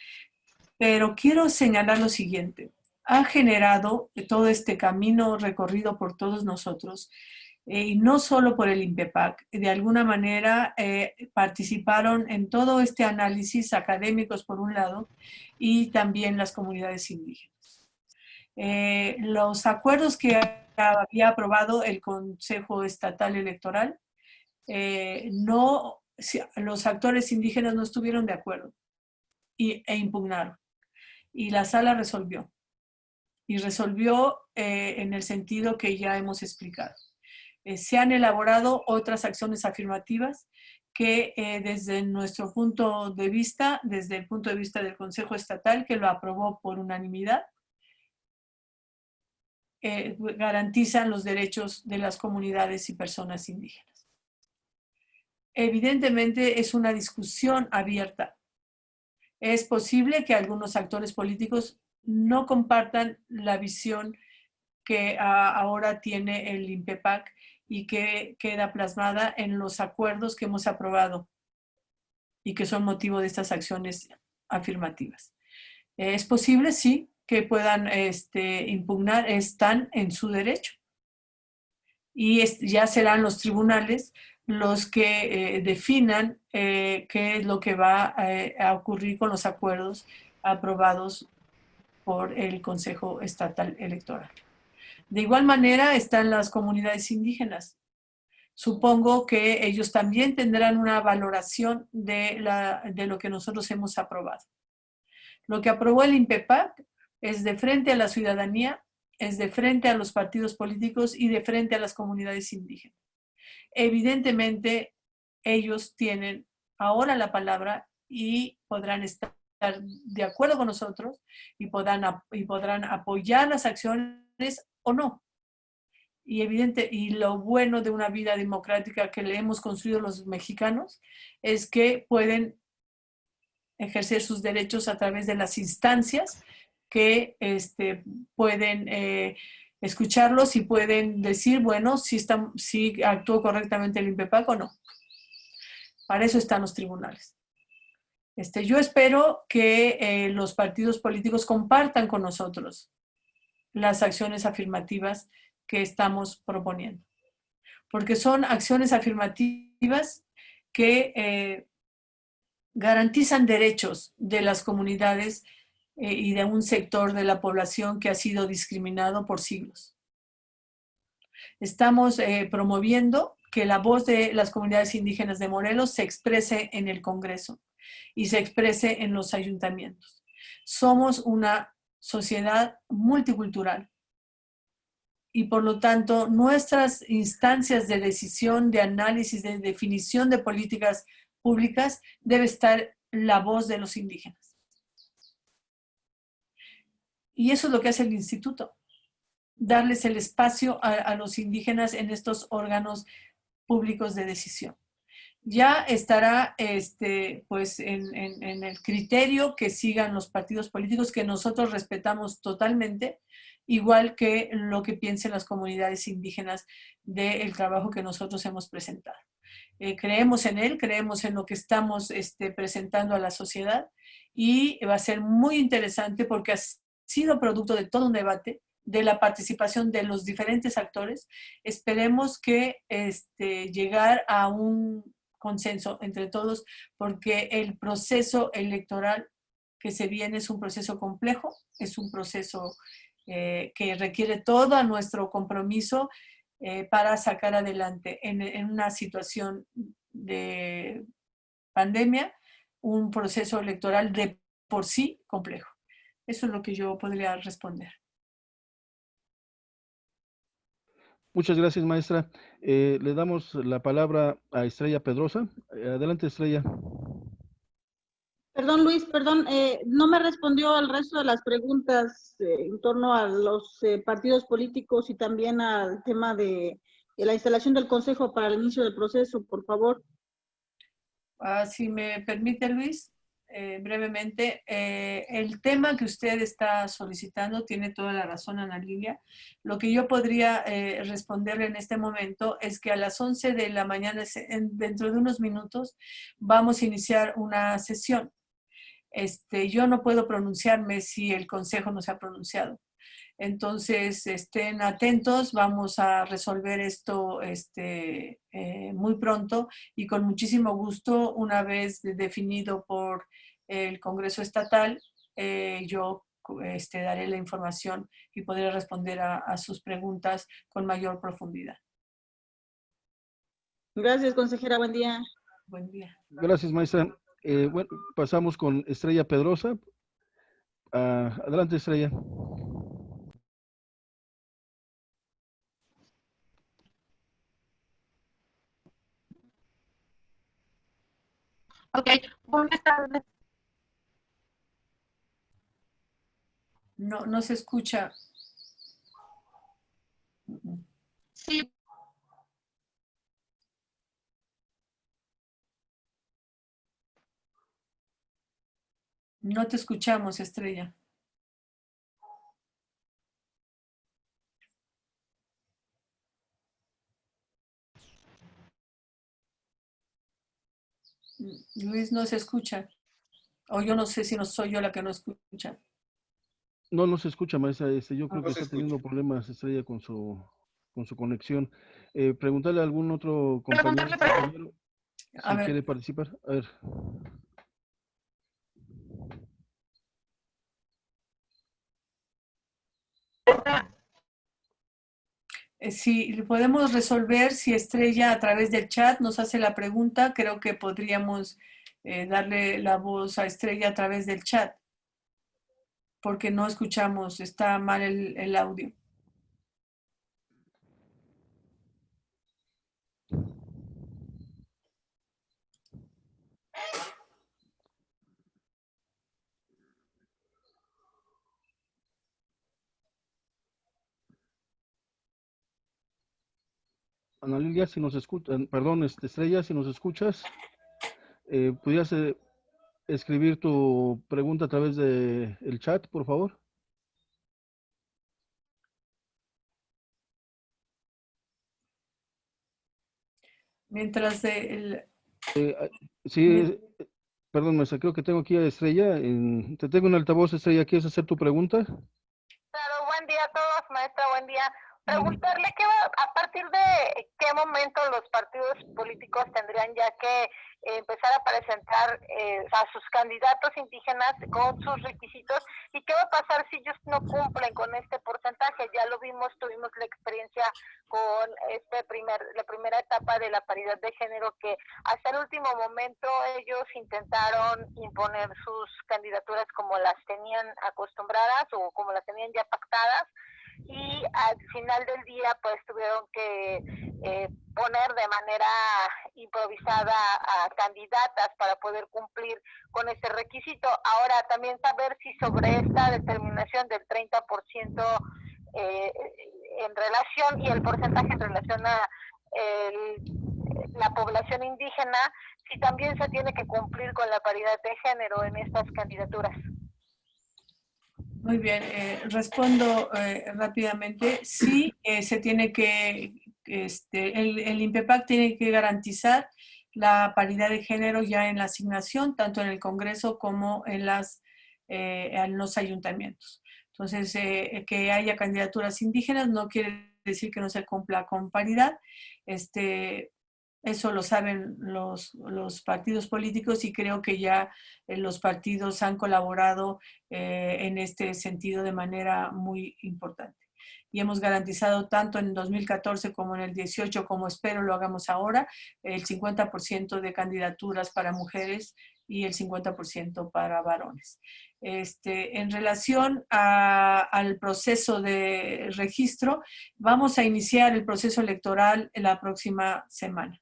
pero quiero señalar lo siguiente. Ha generado todo este camino recorrido por todos nosotros, y no solo por el INPEPAC, de alguna manera participaron en todo este análisis académicos por un lado y también las comunidades indígenas. Los acuerdos que había aprobado el Consejo Estatal Electoral, los actores indígenas no estuvieron de acuerdo e impugnaron. Y la sala resolvió. Y resolvió en el sentido que ya hemos explicado. Se han elaborado otras acciones afirmativas que desde nuestro punto de vista, desde el punto de vista del Consejo Estatal, que lo aprobó por unanimidad, garantizan los derechos de las comunidades y personas indígenas. Evidentemente es una discusión abierta. Es posible que algunos actores políticos no compartan la visión que ahora tiene el INPEPAC y que queda plasmada en los acuerdos que hemos aprobado y que son motivo de estas acciones afirmativas. Es posible, sí, que puedan impugnar, están en su derecho. Y ya serán los tribunales los que definan qué es lo que va a ocurrir con los acuerdos aprobados por el Consejo Estatal Electoral. De igual manera están las comunidades indígenas. Supongo que ellos también tendrán una valoración de lo que nosotros hemos aprobado. Lo que aprobó el INPEPAC es de frente a la ciudadanía, es de frente a los partidos políticos y de frente a las comunidades indígenas. Evidentemente, ellos tienen ahora la palabra y podrán estar de acuerdo con nosotros y podrán apoyar las acciones o no. Y lo bueno de una vida democrática que le hemos construido los mexicanos es que pueden ejercer sus derechos a través de las instancias que pueden escucharlos y pueden decir, bueno, si actuó correctamente el INPEPAC o no. Para eso están los tribunales. Yo espero que los partidos políticos compartan con nosotros las acciones afirmativas que estamos proponiendo. Porque son acciones afirmativas que garantizan derechos de las comunidades y de un sector de la población que ha sido discriminado por siglos. Estamos promoviendo que la voz de las comunidades indígenas de Morelos se exprese en el Congreso y se exprese en los ayuntamientos. Somos una sociedad multicultural y por lo tanto nuestras instancias de decisión, de análisis, de definición de políticas públicas debe estar la voz de los indígenas. Y eso es lo que hace el instituto, darles el espacio a los indígenas en estos órganos públicos de decisión. Ya estará pues en el criterio que sigan los partidos políticos, que nosotros respetamos totalmente, igual que lo que piensen las comunidades indígenas del trabajo que nosotros hemos presentado. Creemos en él, creemos en lo que estamos presentando a la sociedad, y va a ser muy interesante porque ha sido producto de todo un debate, de la participación de los diferentes actores. Esperemos que llegar a un consenso entre todos, porque el proceso electoral que se viene es un proceso complejo, es un proceso que requiere todo nuestro compromiso para sacar adelante en una situación de pandemia, un proceso electoral de por sí complejo. Eso es lo que yo podría responder. Muchas gracias, maestra. Le damos la palabra a Estrella Pedrosa. Adelante, Estrella. Perdón, Luis, perdón, no me respondió al resto de las preguntas en torno a los partidos políticos y también al tema de la instalación del Consejo para el inicio del proceso, por favor. Si me permite, Luis, brevemente, el tema que usted está solicitando tiene toda la razón, Ana Lilia. Lo que yo podría responderle en este momento es que a las 11 de la mañana, dentro de unos minutos, vamos a iniciar una sesión. Yo no puedo pronunciarme si el Consejo no se ha pronunciado. Entonces, estén atentos, vamos a resolver esto muy pronto y con muchísimo gusto, una vez definido por el Congreso Estatal, yo daré la información y podré responder a sus preguntas con mayor profundidad. Gracias, consejera, buen día. Buen día. Gracias, maestra. Bueno, pasamos con Estrella Pedrosa. Adelante, Estrella. Ok, buenas tardes. No se escucha. Sí. No te escuchamos, Estrella. Luis, no se escucha. O yo no sé si no soy yo la que no escucha. No se escucha, maestra. Yo creo No que se está teniendo escucha. problemas, Estrella, con su conexión. Preguntarle a algún otro compañero A si ver. quiere participar. A ver. Si podemos resolver, si Estrella a través del chat nos hace la pregunta, creo que podríamos darle la voz a Estrella a través del chat, porque no escuchamos, está mal el audio. Ana Lilia, si nos escuchan, perdón, Estrella, si nos escuchas, ¿pudieras escribir tu pregunta a través del chat, por favor? Mientras Sí, perdón, maestra, creo que tengo aquí a Estrella. Te tengo en altavoz, Estrella. ¿Quieres hacer tu pregunta? Claro, buen día a todos, maestra, buen día. Preguntarle a partir de qué momento los partidos políticos tendrían ya que empezar a presentar a sus candidatos indígenas con sus requisitos y qué va a pasar si ellos no cumplen con este porcentaje. Ya lo vimos, tuvimos la experiencia con la primera etapa de la paridad de género, que hasta el último momento ellos intentaron imponer sus candidaturas como las tenían acostumbradas o como las tenían ya pactadas. y al final del día pues tuvieron que poner de manera improvisada a candidatas para poder cumplir con ese requisito. Ahora también saber si sobre esta determinación del 30% en relación y el porcentaje en relación a la población indígena, si también se tiene que cumplir con la paridad de género en estas candidaturas. Muy bien, respondo rápidamente. Sí, se tiene que, el INPEPAC tiene que garantizar la paridad de género ya en la asignación, tanto en el Congreso como en los ayuntamientos. Entonces, que haya candidaturas indígenas no quiere decir que no se cumpla con paridad. Eso lo saben los partidos políticos y creo que ya los partidos han colaborado en este sentido de manera muy importante. Y hemos garantizado tanto en 2014 como en el 18, como espero lo hagamos ahora, el 50% de candidaturas para mujeres y el 50% para varones. En relación al proceso de registro, vamos a iniciar el proceso electoral en la próxima semana.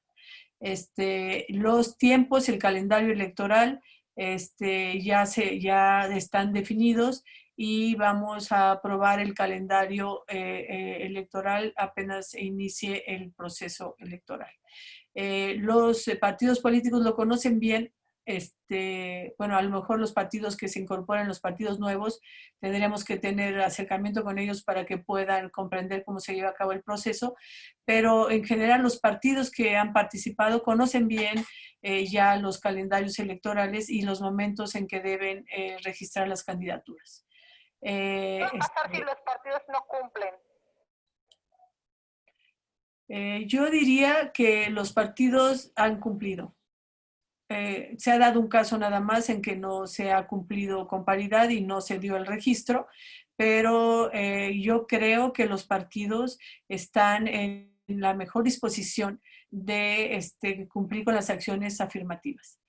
Los tiempos, el calendario electoral ya están definidos y vamos a aprobar el calendario electoral apenas inicie el proceso electoral. Los partidos políticos lo conocen bien. Bueno, a lo mejor los partidos que se incorporan, los partidos nuevos, tendremos que tener acercamiento con ellos para que puedan comprender cómo se lleva a cabo el proceso, pero en general los partidos que han participado conocen bien ya los calendarios electorales y los momentos en que deben registrar las candidaturas. ¿Qué va a pasar si los partidos no cumplen? Yo diría que los partidos han cumplido. Se ha dado un caso nada más en que no se ha cumplido con paridad y no se dio el registro, pero yo creo que los partidos están en la mejor disposición de cumplir con las acciones afirmativas,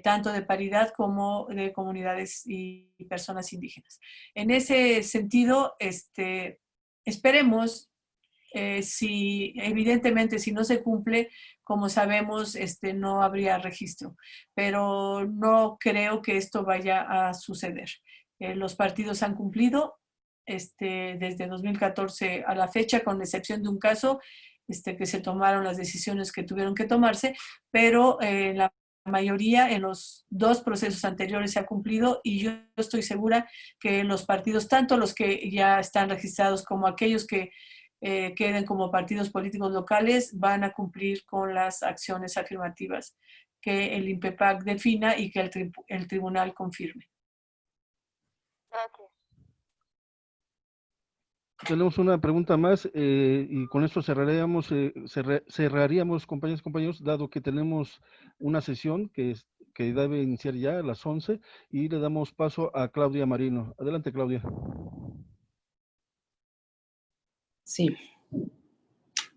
tanto de paridad como de comunidades y personas indígenas. En ese sentido, esperemos. Evidentemente, si no se cumple, como sabemos, no habría registro, pero no creo que esto vaya a suceder. Los partidos han cumplido desde 2014 a la fecha, con excepción de un caso que se tomaron las decisiones que tuvieron que tomarse, pero la mayoría en los dos procesos anteriores se ha cumplido y yo estoy segura que los partidos, tanto los que ya están registrados como aquellos que queden como partidos políticos locales, van a cumplir con las acciones afirmativas que el INPEPAC defina y que el tribunal confirme. Gracias. Tenemos una pregunta más y con esto cerraríamos, compañeras y compañeros, dado que tenemos una sesión que debe iniciar ya a las 11 y le damos paso a Claudia Marino. Adelante, Claudia. Sí.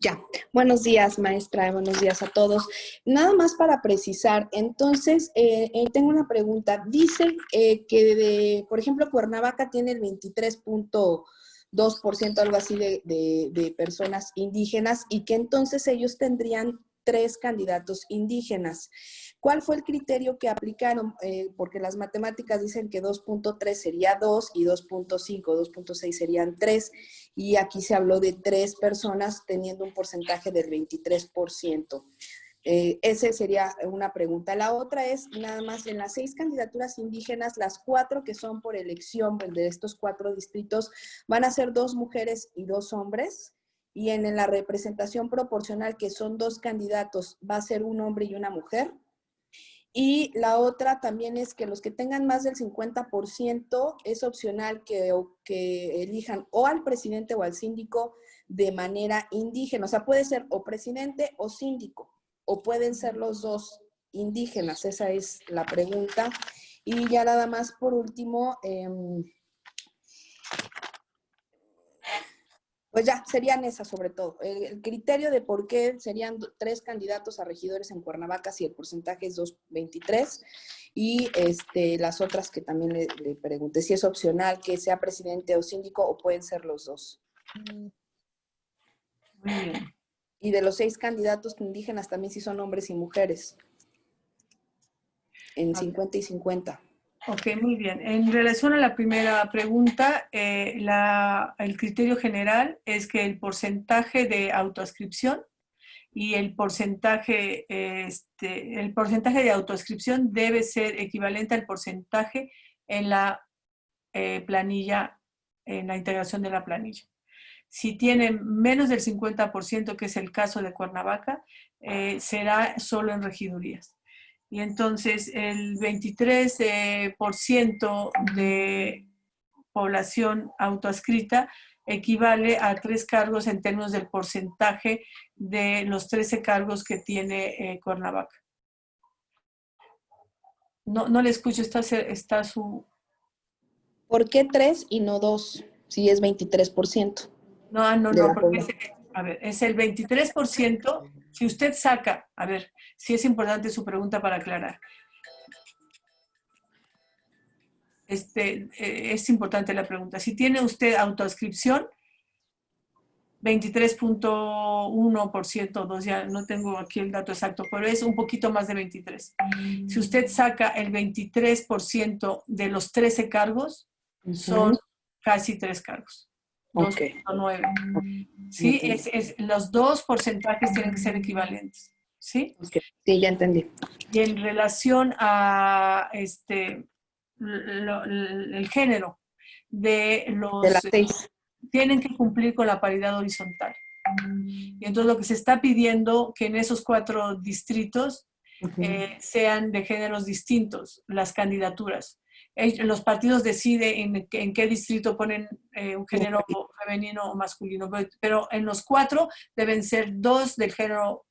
Ya. Buenos días, maestra. Buenos días a todos. Nada más para precisar, entonces, tengo una pregunta. Dice que, por ejemplo, Cuernavaca tiene el 23.2%, algo así, de personas indígenas y que entonces ellos tendrían 3 candidatos indígenas. ¿Cuál fue el criterio que aplicaron? Porque las matemáticas dicen que 2.3 sería 2 y 2.5, 2.6 serían 3. Y aquí se habló de 3 personas teniendo un porcentaje del 23%. Esa sería una pregunta. La otra es, nada más, en las 6 candidaturas indígenas, las 4 que son por elección de estos 4 distritos, van a ser 2 mujeres y 2 hombres. Y en la representación proporcional, que son 2 candidatos, va a ser un hombre y una mujer. Y la otra también es que los que tengan más del 50% es opcional que elijan o al presidente o al síndico de manera indígena. O sea, puede ser o presidente o síndico, o pueden ser los dos indígenas. Esa es la pregunta. Y ya nada más por último, pues ya, serían esas sobre todo. El criterio de por qué serían 3 candidatos a regidores en Cuernavaca si el porcentaje es 2.23 y las otras que también le pregunté si es opcional que sea presidente o síndico o pueden ser los dos. Muy bien. Y de los 6 candidatos indígenas también sí son hombres y mujeres. En 50 y 50. Ok, muy bien. En relación a la primera pregunta, el criterio general es que el porcentaje de autoascripción y el porcentaje de autoascripción debe ser equivalente al porcentaje en la planilla, en la integración de la planilla. Si tienen menos del 50%, que es el caso de Cuernavaca, será solo en regidurías. Y entonces el 23% de población autoadscrita equivale a 3 cargos en términos del porcentaje de los 13 cargos que tiene Cuernavaca. No le escucho, está su... ¿Por qué 3 y no 2? Si es 23%. No, porque es el 23%. Si usted saca, si es importante su pregunta para aclarar. Es importante la pregunta. Si tiene usted autoadscripción, 23.1%, 2, ya no tengo aquí el dato exacto, pero es un poquito más de 23. Si usted saca el 23% de los 13 cargos, son casi 3 cargos. 2.9. ¿Sí? Los dos porcentajes tienen que ser equivalentes. ¿Sí? Okay. Sí, ya entendí. Y en relación a el género de los... De las 6. Tienen que cumplir con la paridad horizontal. Y entonces lo que se está pidiendo que en esos 4 distritos sean de géneros distintos las candidaturas. Los partidos deciden en qué distrito ponen un género femenino o masculino, pero en los 4 deben ser 2 del género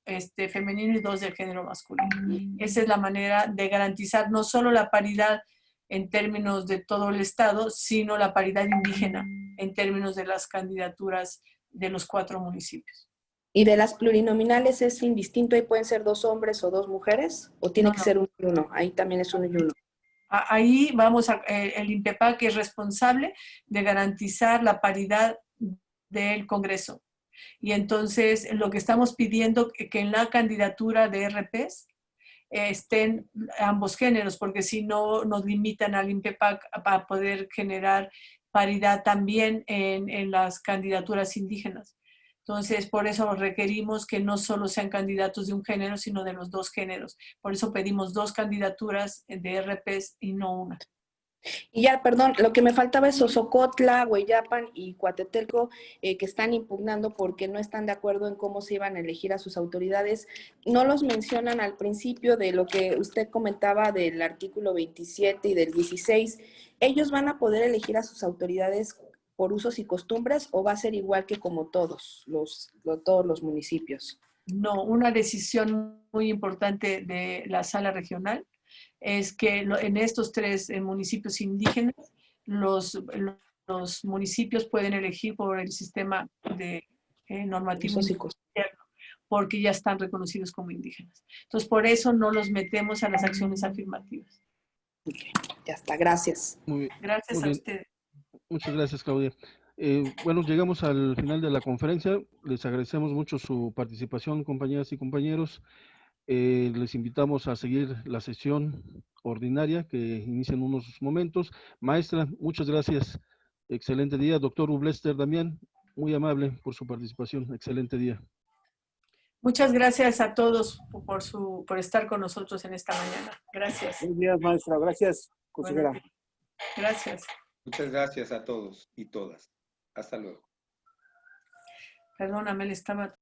femenino y 2 del género masculino. Esa es la manera de garantizar no solo la paridad en términos de todo el estado, sino la paridad indígena en términos de las candidaturas de los 4 municipios. ¿Y de las plurinominales es indistinto? ¿Ahí pueden ser 2 hombres o 2 mujeres? ¿O tiene que ser 1 y 1? Ahí también es 1 y 1. Ahí el INPEPAC es responsable de garantizar la paridad del Congreso. Y entonces lo que estamos pidiendo que en la candidatura de RPs estén ambos géneros, porque si no nos limitan al INPEPAC a poder generar paridad también en las candidaturas indígenas. Entonces, por eso requerimos que no solo sean candidatos de un género, sino de los 2 géneros. Por eso pedimos 2 candidaturas de RPs y no una. Y ya, perdón, lo que me faltaba es Sosocotla, Hueyapan y Coatetelco, que están impugnando porque no están de acuerdo en cómo se iban a elegir a sus autoridades. No los mencionan al principio de lo que usted comentaba del artículo 27 y del 16. ¿Ellos van a poder elegir a sus autoridades por usos y costumbres o va a ser igual que como todos los municipios? No, una decisión muy importante de la sala regional es que en estos 3 municipios indígenas, los municipios pueden elegir por el sistema de normativo interno, porque ya están reconocidos como indígenas. Entonces, por eso no los metemos a las acciones afirmativas. Okay, ya está, gracias. Muy bien. Gracias a ustedes. Muchas gracias, Claudia. Bueno, llegamos al final de la conferencia. Les agradecemos mucho su participación, compañeras y compañeros. Les invitamos a seguir la sesión ordinaria que inicia en unos momentos. Maestra, muchas gracias. Excelente día. Doctor Ublester Damián, muy amable por su participación. Excelente día. Muchas gracias a todos por estar con nosotros en esta mañana. Gracias. Buenos días, maestra. Gracias, consejera. Bueno, gracias. Muchas gracias a todos y todas. Hasta luego. Perdóname, le estaba...